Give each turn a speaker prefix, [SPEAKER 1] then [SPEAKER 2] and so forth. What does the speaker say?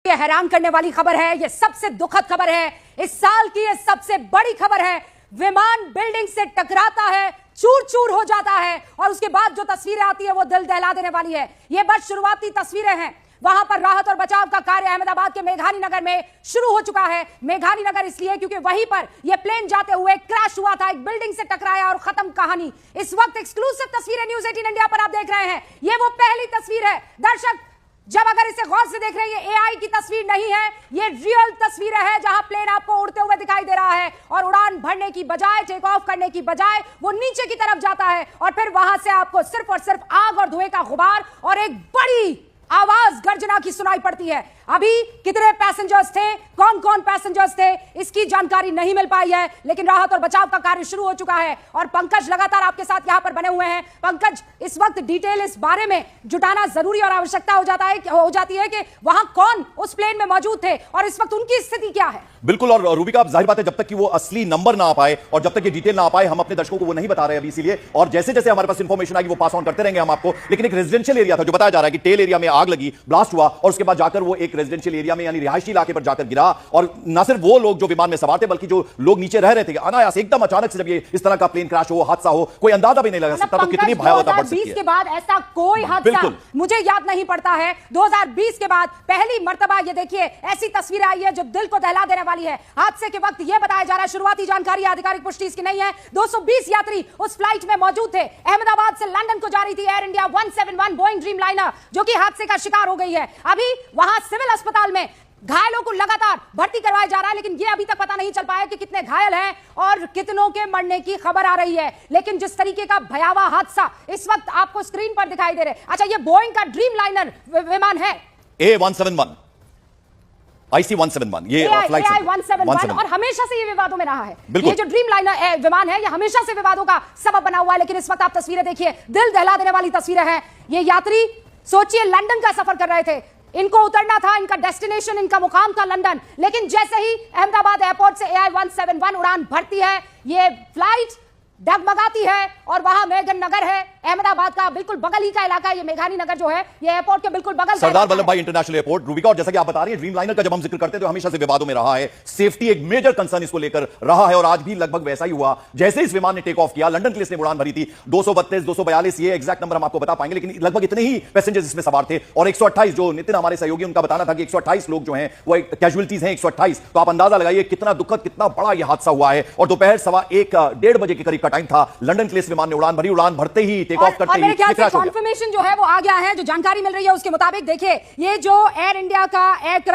[SPEAKER 1] ये हैरान करने वाली खबर है, ये सबसे दुखद खबर है, इस साल की ये सबसे बड़ी खबर है। विमान बिल्डिंग से टकराता है, चूर चूर हो जाता है और उसके बाद जो तस्वीरें आती है वो दिल दहला देने वाली है। ये बस शुरुआती तस्वीरें हैं। वहां पर राहत और बचाव का कार्य अहमदाबाद के मेघानी नगर में शुरू हो चुका है। मेघानी नगर इसलिए क्योंकि वहीं पर यह प्लेन जाते हुए क्रैश हुआ था, एक बिल्डिंग से टकराया और खत्म कहानी। इस वक्त एक्सक्लूसिव तस्वीरें न्यूज 18 इंडिया पर आप देख रहे हैं। ये वो पहली तस्वीर है दर्शक, जब अगर इसे गौर से देख रहे हैं, ये एआई की तस्वीर नहीं है, ये रियल तस्वीरें है जहां प्लेन आपको उड़ते हुए दिखाई दे रहा है और उड़ान भरने की बजाय, टेक ऑफ करने की बजाय वो नीचे की तरफ जाता है और फिर वहां से आपको सिर्फ और सिर्फ आग और धुएं का गुबार और एक बड़ी आवाज गर्जना की सुनाई पड़ती है। अभी कितने पैसेंजर्स थे, कौन कौन पैसेंजर्स थे, इसकी जानकारी नहीं मिल पाई है, लेकिन राहत और बचाव का कार्य शुरू हो चुका है और पंकज लगातार आपके साथ यहां पर बने हुए हैं। पंकज, इस वक्त डिटेल इस बारे में जुटाना जरूरी और आवश्यकता हो जाती है कि वहां कौन उस प्लेन में मौजूद थे और इस वक्त उनकी स्थिति क्या है।
[SPEAKER 2] बिल्कुल, और रूबिका, जाहिर बात है जब तक कि वो असली नंबर ना आ पाए और जब तक ये डिटेल ना आ पाए हम अपने दर्शकों को वो नहीं बता रहे अभी, इसीलिए और जैसे जैसे हमारे पास इंफॉर्मेशन आएगी वो पास ऑन करते रहेंगे हम आपको। लेकिन एक रेजिडेंशियल एरिया था जो बताया जा रहा है कि टेल एरिया में आग लगी, ब्लास्ट हुआ और उसके बाद जाकर वो एक रेजिडेंशियल एरिया में यानी रिहायशी इलाके पर जाकर गिरा और न सिर्फ वो लोग जो विमान में सवार थे बल्कि जो लोग नीचे रह रहे थे, अनायास एकदम अचानक से जब ये इस तरह का प्लेन क्रैश हो, हादसा हो, कोई अंदाजा भी नहीं लगा सकता। तो कितनी भयावहता बढ़ सकती है।
[SPEAKER 1] 2020 के बाद ऐसा कोई हादसा मुझे याद नहीं पड़ता है। 2020 के बाद पहली मर्तबा ये देखिए ऐसी तस्वीरें आई है जो दिल को दहला देने वाली है। हादसे के वक्त यह बताया जा रहा है, शुरुआती जानकारी आधिकारिक पुष्टि इसकी नहीं है, 220 यात्री उस फ्लाइट में मौजूद थे। अहमदाबाद से लंदन को जा रही थी air India 171 Boeing dream liner, जो कि हादसे का शिकार हो गई है। अभी वहां सिविल अस्पताल में घायलों को लगातार भर्ती करवाया जा रहा है, लेकिन यह अभी तक पता नहीं चल पाया कि कितने घायल हैं और कितनों के मरने की खबर आ रही है। लेकिन जिस तरीके का भयावह हादसा इस वक्त आपको स्क्रीन पर दिखाई दे रहे, अच्छा, ये बोइंग का ड्रीम लाइनर विमान है A171
[SPEAKER 2] IC171, ये फ्लाइट
[SPEAKER 1] AI-171 और हमेशा से ये विवादों में रहा है। ये जो ड्रीम लाइनर विमान है, ये हमेशा से विवादों का सबब बना हुआ है। लेकिन इस वक्त आप तस्वीरें देखिए, दिल दहला देने वाली तस्वीरें हैं। ये यात्री सोचिए लंदन का सफर कर रहे थे, इनको उतरना था, इनका डेस्टिनेशन, इनका मुकाम था लंदन, लेकिन जैसे ही अहमदाबाद एयरपोर्ट से AI-171 उड़ान भरती है, ये फ्लाइट डगमगाती है और वहां मेघन नगर है, अहमदाबाद का बिल्कुल बगल ही का इलाका है। ये मेघानी नगर जो है ये एयरपोर्ट के बिल्कुल बगल,
[SPEAKER 2] सरदार वल्लभ भाई इंटरनेशनल एयरपोर्ट। रूबिका, और जैसा कि आप बता रही हैं, ड्रीम लाइनर का जब हम जिक्र करते हैं तो हमेशा से विवादों में रहा है। सेफ्टी एक मेजर कंसर्न इसको लेकर रहा है और आज भी लगभग वैसा ही हुआ। जैसे इस विमान ने टेक ऑफ किया, लंदन के लिए इसने उड़ान भरी थी, 232 242, ये एग्जैक्ट नंबर हम आपको बता पाएंगे, लेकिन लगभग इतने ही पैसेंजर्स इसमें सवार थे और 128, जो नितिन हमारे सहयोगी उनका बताना था कि 128 लोग जो हैं वो कैजुअलिटीज हैं 128। तो आप अंदाजा लगाइए कितना दुखद, कितना बड़ा यह हादसा हुआ है। और दोपहर 1:15 बजे के करीब का टाइम था, लंदन के लिए इस विमान ने उड़ान भरी, उड़ान भरते ही टेक ऑफ करते ही
[SPEAKER 1] कंफर्मेशन जो है वो आ गया है। जो जानकारी मिल रही है उसके मुताबिक देखिए, ये जो एयर इंडिया का एयरक्राफ्ट